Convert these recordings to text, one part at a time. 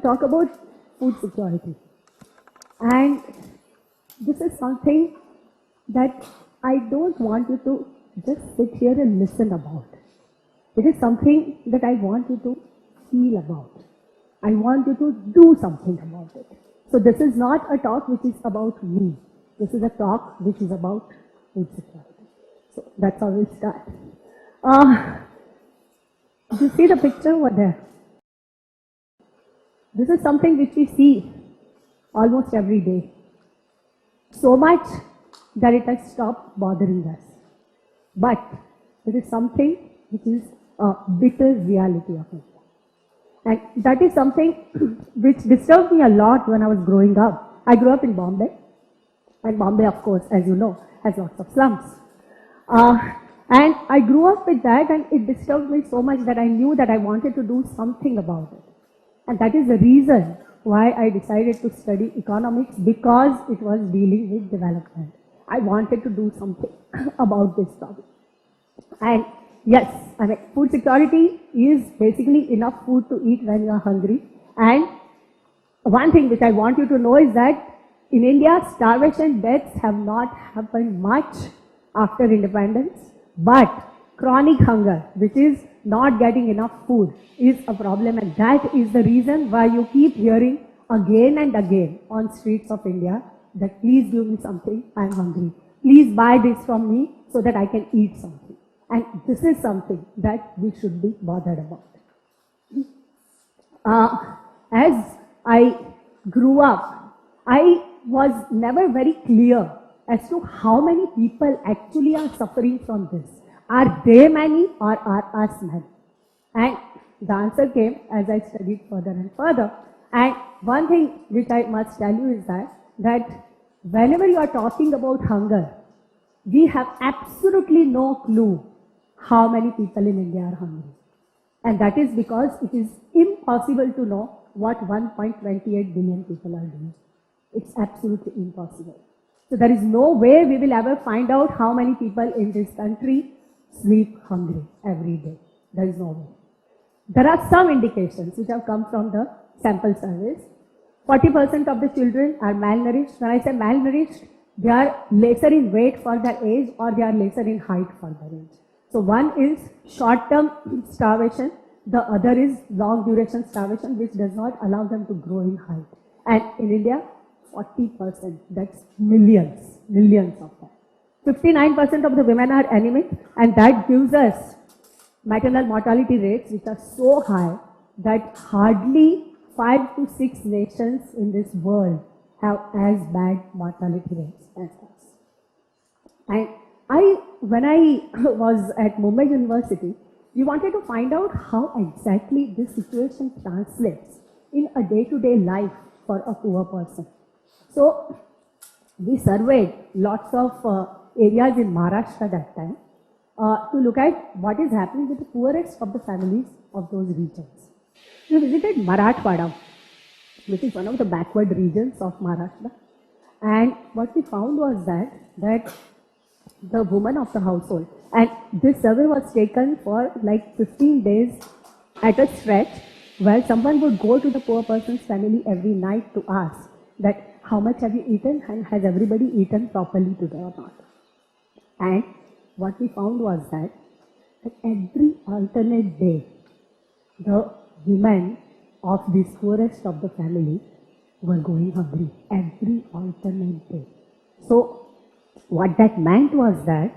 talk about food security. And this is something that I don't want you to just sit here and listen about. It is something that I want you to feel about. I want you to do something about it. So this is not a talk which is about me. This is a talk which is about food security. So that's how we'll start. You see the picture over there? This is something which we see almost every day. So much that it has stopped bothering us. But it is something which is a bitter reality of it. And that is something which disturbed me a lot when I was growing up. I grew up in Bombay. And Bombay, of course, as you know, has lots of slums. And I grew up with that, and it disturbed me so much that I knew that I wanted to do something about it. And that is the reason why I decided to study economics, because it was dealing with development. I wanted to do something about this problem. And yes, I mean, food security is basically enough food to eat when you are hungry. And one thing which I want you to know is that in India, starvation deaths have not happened much after independence, but chronic hunger, which is not getting enough food, is a problem, and that is the reason why you keep hearing again and again on streets of India that please give me something, I'm hungry. Please buy this from me so that I can eat something. And this is something that we should be bothered about. As I grew up, I was never very clear as to how many people actually are suffering from this. Are they many or are us many? And the answer came as I studied further and further. And one thing which I must tell you is that whenever you are talking about hunger, we have absolutely no clue how many people in India are hungry. And that is because it is impossible to know what 1.28 billion people are doing. It's absolutely impossible. So there is no way we will ever find out how many people in this country sleep hungry every day. There is no way. There are some indications which have come from the sample surveys. 40% of the children are malnourished. When I say malnourished, they are lesser in weight for their age, or they are lesser in height for their age. So one is short-term starvation, the other is long-duration starvation, which does not allow them to grow in height. And in India, 40%, that's millions of them. 59% of the women are anemic, and that gives us maternal mortality rates which are so high that hardly 5 to 6 nations in this world have as bad mortality rates as us. And when I was at Mumbai University, we wanted to find out how exactly this situation translates in a day-to-day life for a poor person. So we surveyed lots of areas in Maharashtra that time to look at what is happening with the poorest of the families of those regions. We visited Marathwada, which is one of the backward regions of Maharashtra. And what we found was that the woman of the household, and this survey was taken for like 15 days at a stretch, where someone would go to the poor person's family every night to ask that how much have you eaten and has everybody eaten properly today or not. And what we found was that every alternate day, the women of this poorest of the family were going hungry every alternate day. So what that meant was that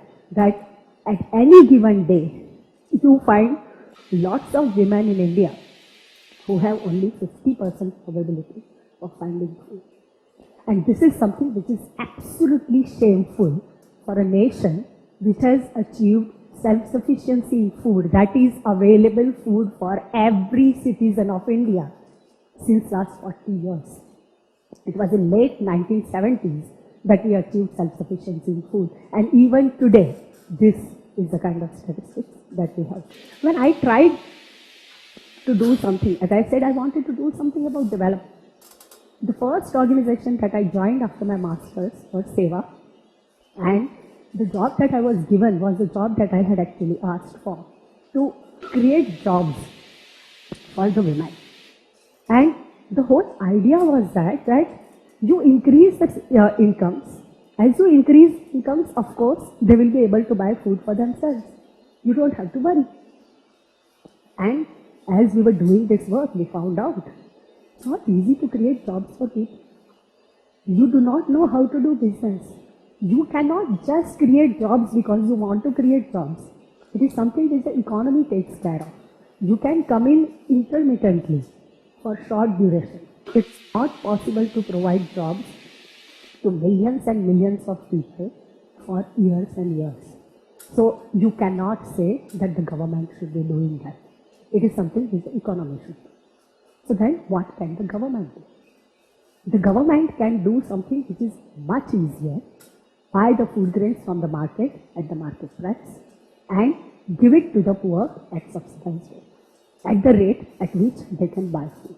at any given day, you find lots of women in India who have only 50% probability of finding food. And this is something which is absolutely shameful for a nation which has achieved self-sufficiency in food, that is available food for every citizen of India since last 40 years. It was in late 1970s that we achieved self-sufficiency in food. And even today, this is the kind of statistics that we have. When I tried to do something, as I said, I wanted to do something about development. The first organization that I joined after my master's was SEVA, and the job that I was given was the job that I had actually asked for, to create jobs for the women. And the whole idea was that you increase the incomes. As you increase incomes, of course, they will be able to buy food for themselves. You don't have to worry. And as we were doing this work, we found out it's not easy to create jobs for people. You do not know how to do business. You cannot just create jobs because you want to create jobs. It is something that the economy takes care of. You can come in intermittently for short duration. It's not possible to provide jobs to millions and millions of people for years and years. So you cannot say that the government should be doing that. It is something that the economy should do. So then what can the government do? The government can do something which is much easier. Buy the food grains from the market at the market price and give it to the poor at subsidized rate, at the rate at which they can buy food.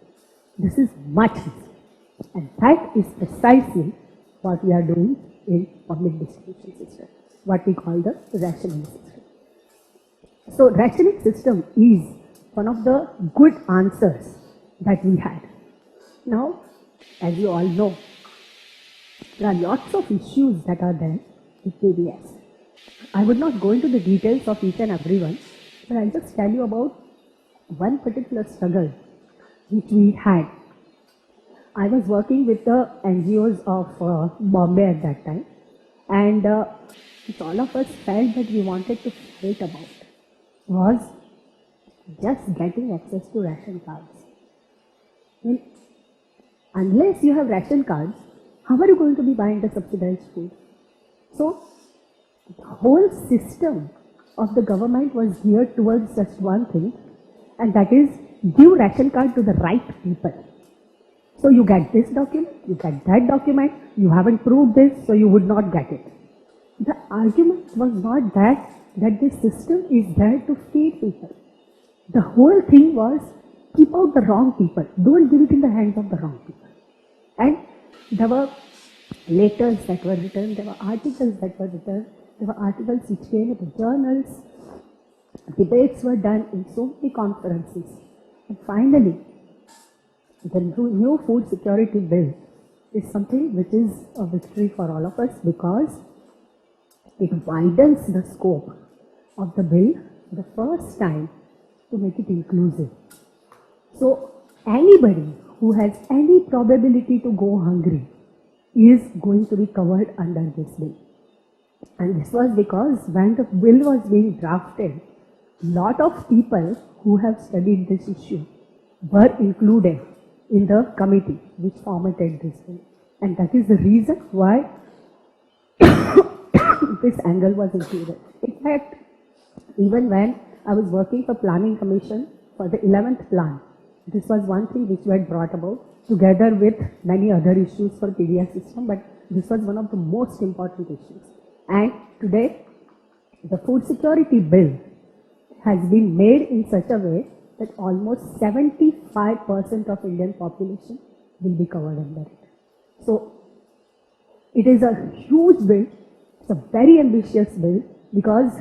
This is much easier. And that is precisely what we are doing in public distribution system, what we call the rationing system. So rationing system is one of the good answers that we had. Now, as you all know, there are lots of issues that are there with PDS. I would not go into the details of each and every one, but I'll just tell you about one particular struggle which we had. I was working with the NGOs of Bombay at that time, and which all of us felt that we wanted to fight about was just getting access to ration cards. I mean, unless you have ration cards, how are you going to be buying the subsidized food? So, the whole system of the government was geared towards just one thing, and that is give ration card to the right people. So you get this document, you get that document, you haven't proved this, so you would not get it. The argument was not that this system is there to feed people. The whole thing was keep out the wrong people. Don't give it in the hands of the wrong people. And there were letters that were written, there were articles that were written, there were articles which came in the journals, debates were done in so many conferences. And finally, the new food security bill is something which is a victory for all of us because it widens the scope of the bill for the first time to make it inclusive. So anybody who has any probability to go hungry is going to be covered under this bill. And this was because when the bill was being drafted, a lot of people who have studied this issue were included in the committee which formatted this bill. And that is the reason why this angle was included. In fact, even when I was working for Planning Commission for the 11th plan, this was one thing which we had brought about together with many other issues for PDS system, but this was one of the most important issues. And today, the food security bill has been made in such a way that almost 75% of Indian population will be covered under it. So, it is a huge bill, it's a very ambitious bill because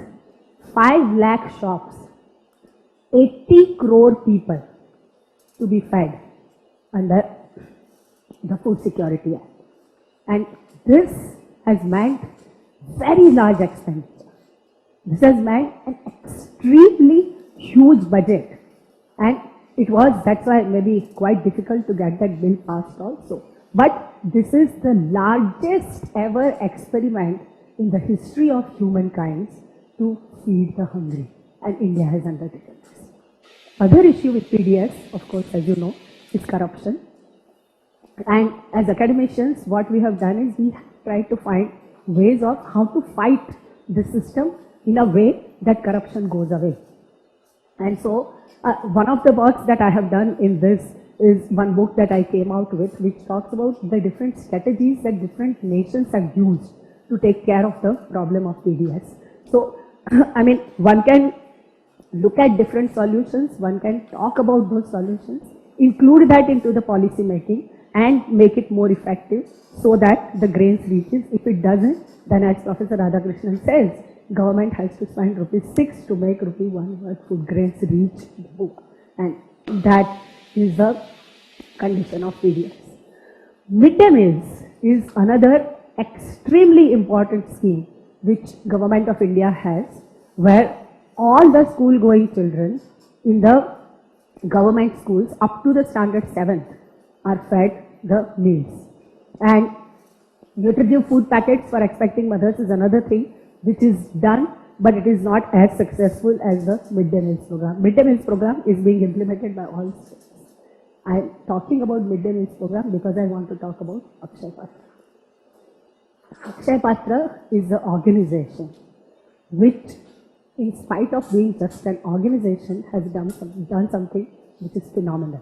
5 lakh shops, 80 crore people to be fed under the Food Security Act. And this has meant very large expenditure. This has meant an extremely huge budget. And it was, that's why maybe quite difficult to get that bill passed also. But this is the largest ever experiment in the history of humankind to feed the hungry. And India has undertaken this. Other issue with PDS, of course, as you know, is corruption. And as academicians, what we have done is we have tried to find ways of how to fight the system in a way that corruption goes away. And so, one of the works that I have done in this is one book that I came out with, which talks about the different strategies that different nations have used to take care of the problem of PDS. So, I mean, one can look at different solutions, one can talk about those solutions, include that into the policy making and make it more effective so that the grains reaches. If it doesn't, then as Professor Radhakrishnan says, government has to spend ₹6 to make ₹1 worth food grains reach the book. And that is a condition of PDS. Midday meals is another extremely important scheme which Government of India has, where all the school going children in the government schools up to the standard 7th are fed the meals. And nutritive food packets for expecting mothers is another thing which is done, but it is not as successful as the midday meals program. Midday meals program is being implemented by all states. I am talking about midday meals program because I want to talk about Akshay Patra. Akshay Patra is the organization which, in spite of being just an organization, has done something which is phenomenal.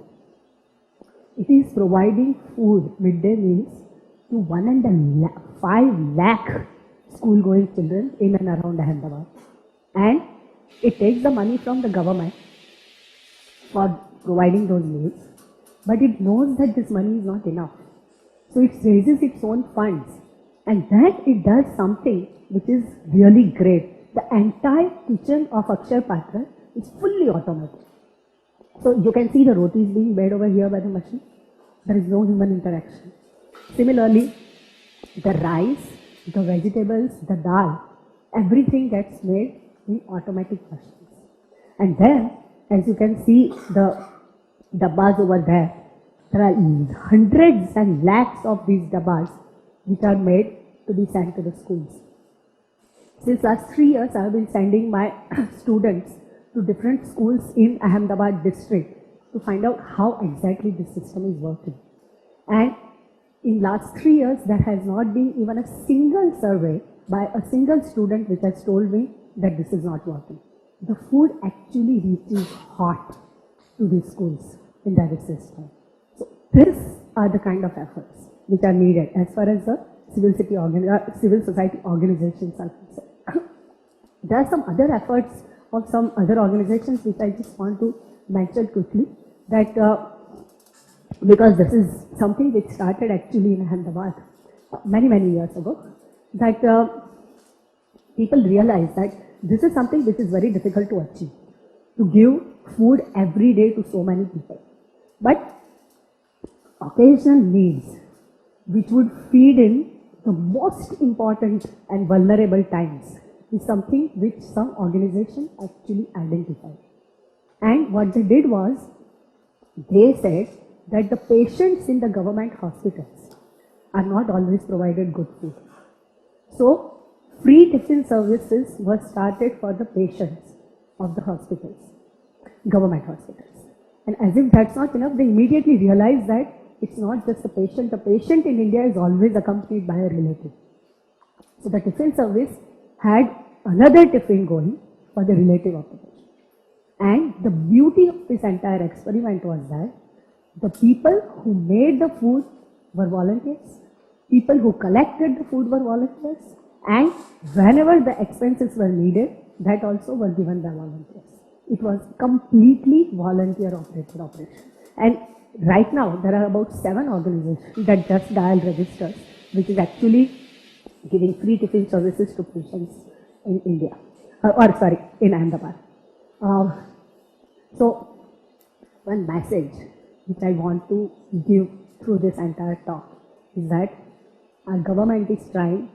It is providing food, midday meals, to 1.5 lakh school-going children in and around Ahmedabad. And it takes the money from the government for providing those meals, but it knows that this money is not enough. So it raises its own funds, and then it does something which is really great. The entire kitchen of Akshay Patra is fully automated. So you can see the rotis being made over here by the machine. There is no human interaction. Similarly, the rice, the vegetables, the dal, everything gets made in automatic machines. And then, as you can see the dabbas over there are hundreds and lakhs of these dabbas which are made to be sent to the schools. Since last 3 years, I have been sending my students to different schools in Ahmedabad district to find out how exactly this system is working. And in last 3 years, there has not been even a single survey by a single student which has told me that this is not working. The food actually reaches hot to these schools in that system. So these are the kind of efforts which are needed as far as the civil society organizations are concerned. There are some other efforts of some other organizations which I just want to mention quickly, that because this is something which started actually in Ahmedabad many years ago, that people realize that this is something which is very difficult to achieve, to give food every day to so many people. But occasional needs which would feed in the most important and vulnerable times is something which some organization actually identified. And what they did was, they said that the patients in the government hospitals are not always provided good food. So, free tiffin services were started for the patients of the hospitals, government hospitals. And as if that's not enough, they immediately realized that it's not just the patient. The patient in India is always accompanied by a relative. So the tiffin service had another tiffin going for the relative of the patient. And the beauty of this entire experiment was that the people who made the food were volunteers, people who collected the food were volunteers, and whenever the expenses were needed, that also were given by volunteers. It was completely volunteer operated operation. And right now, there are about 7 organizations that just dial registers, which is actually giving free tiffin services to patients in India, in Ahmedabad. So, one message which I want to give through this entire talk is that our government is trying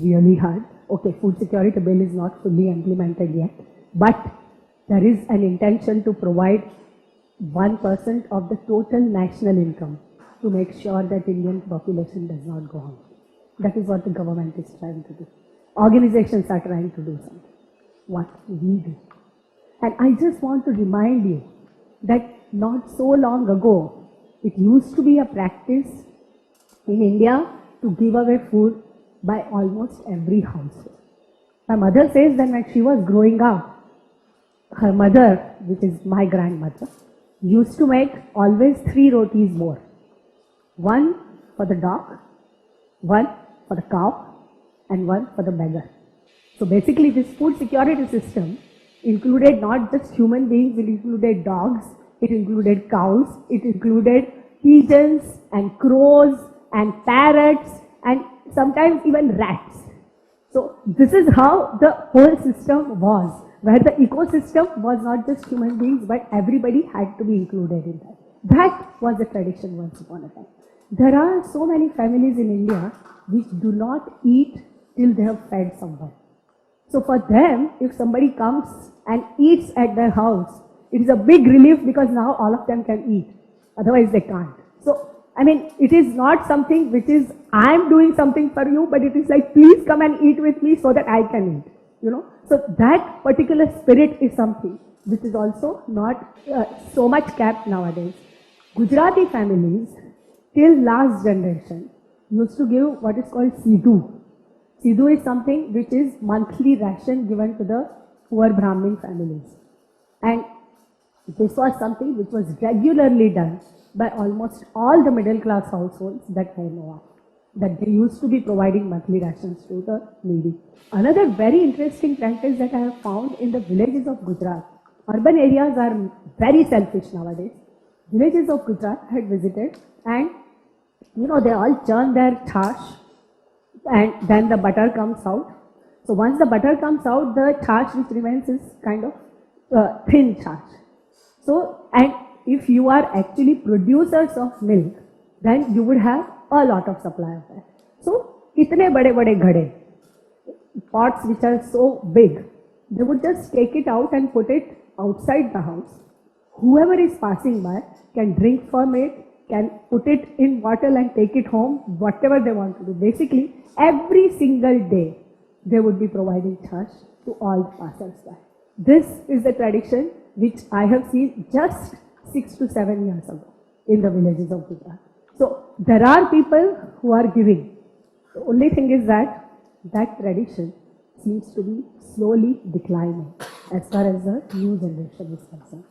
really hard. Okay, food security bill is not fully implemented yet, but there is an intention to provide 1% of the total national income to make sure that Indian population does not go hungry. That is what the government is trying to do. Organizations are trying to do something. What we do. And I just want to remind you that not so long ago, it used to be a practice in India to give away food by almost every household. My mother says that when she was growing up, her mother, which is my grandmother, used to make always 3 rotis more. 1 for the dog, 1 for the cow, and 1 for the beggar. So basically this food security system included not just human beings, it included dogs, it included cows, it included pigeons and crows and parrots and sometimes even rats. So this is how the whole system was, where the ecosystem was not just human beings, but everybody had to be included in that. That was a tradition once upon a time. There are so many families in India which do not eat till they have fed someone. So for them, if somebody comes and eats at their house, it is a big relief because now all of them can eat. Otherwise they can't. So, I mean, it is not something which is, I am doing something for you, but it is like, please come and eat with me so that I can eat. You know, so that particular spirit is something which is also not so much kept nowadays. Gujarati families, till last generation, used to give what is called Sidhu. Sidhu is something which is monthly ration given to the poor Brahmin families. And this was something which was regularly done by almost all the middle class households that I know of, that they used to be providing monthly rations to the needy. Another very interesting practice that I have found in the villages of Gujarat, urban areas are very selfish nowadays. Villages of Gujarat I had visited, and you know, they all churn their chash and then the butter comes out. So once the butter comes out, the chash which remains is kind of thin chash. So, and if you are actually producers of milk, then you would have a lot of supply of that. So, itne bade ghade, pots which are so big, they would just take it out and put it outside the house. Whoever is passing by can drink from it, can put it in bottle and take it home, whatever they want to do. Basically, every single day, they would be providing chash to all the passers-by. This is the tradition which I have seen just 6 to 7 years ago in the villages of Gujarat. So, there are people who are giving. The only thing is that that tradition seems to be slowly declining as far as the new generation is concerned.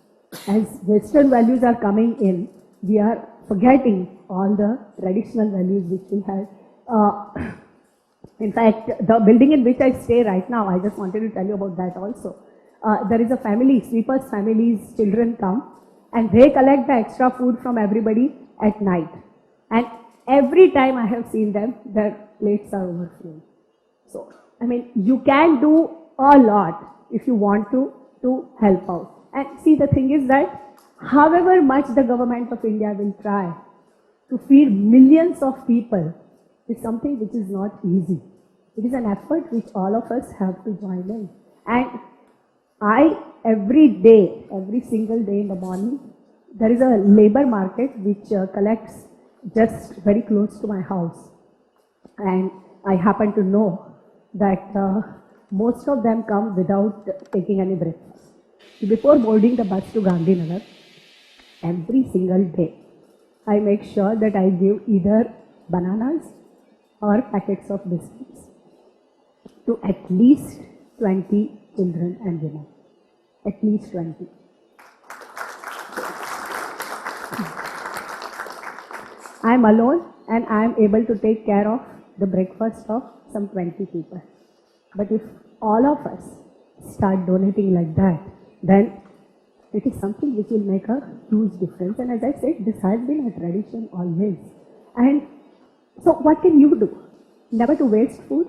As Western values are coming in, we are forgetting all the traditional values which we had. In fact, the building in which I stay right now, I just wanted to tell you about that also. There is a family, sweepers families, children come and they collect the extra food from everybody at night. And every time I have seen them, their plates are overflowing. So, I mean, you can do a lot if you want to help out. And see, the thing is that however much the government of India will try to feed millions of people is something which is not easy. It is an effort which all of us have to join in. And every day, every single day in the morning, there is a labor market which collects just very close to my house. And I happen to know that most of them come without taking any breakfast. Before boarding the bus to Gandhinagar, every single day, I make sure that I give either bananas or packets of biscuits to at least 20 children and women. At least 20. I am alone and I am able to take care of the breakfast of some 20 people. But if all of us start donating like that, then it is something which will make a huge difference. And as I said, this has been a tradition always. And so what can you do? Never to waste food.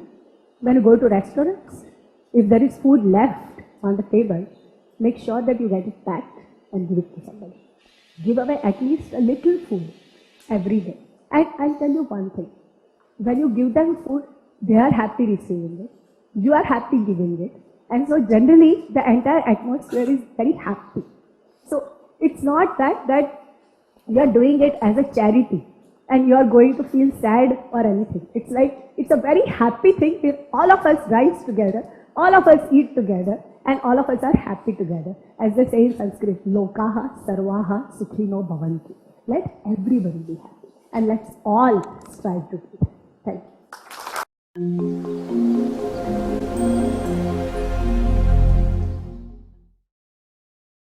When you go to restaurants, if there is food left on the table, make sure that you get it packed and give it to somebody. Give away at least a little food every day. And I'll tell you one thing. When you give them food, they are happy receiving it. You are happy giving it. And so generally, the entire atmosphere is very happy. So it's not that you are doing it as a charity and you are going to feel sad or anything. It's like, it's a very happy thing if all of us rise together, all of us eat together, and all of us are happy together. As they say in Sanskrit, Lokaha Sarvaha Sukhino Bhavantu. Let everybody be happy. And let's all strive to do that. Thank you.